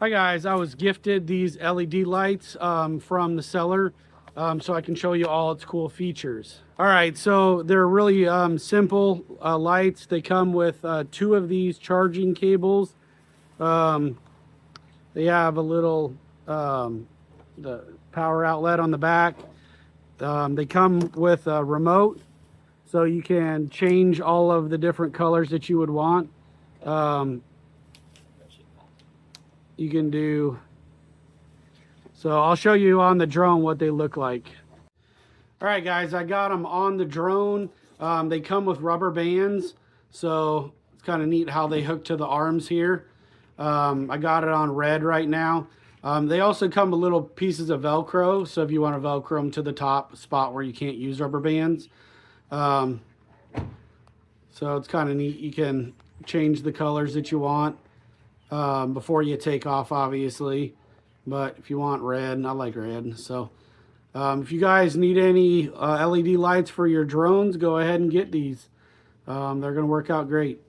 Hi guys, I was gifted these LED lights from the seller so I can show you all its cool features. All right, so they're really simple lights. They come with two of these charging cables. They have a little the power outlet on the back. They come with a remote, so you can change all of the different colors that you would want. You can do, so I'll show you on the drone what they look like. All right guys, I got them on the drone. They come with rubber bands, so it's kind of neat how they hook to the arms here. I got it on red right now. They also come with little pieces of Velcro, so if you want to Velcro them to the top spot where you can't use rubber bands. So it's kind of neat. You can change the colors that you want before you take off, obviously. But if you want red, I like red. So if you guys need any LED lights for your drones, go ahead and get these. They're going to work out great.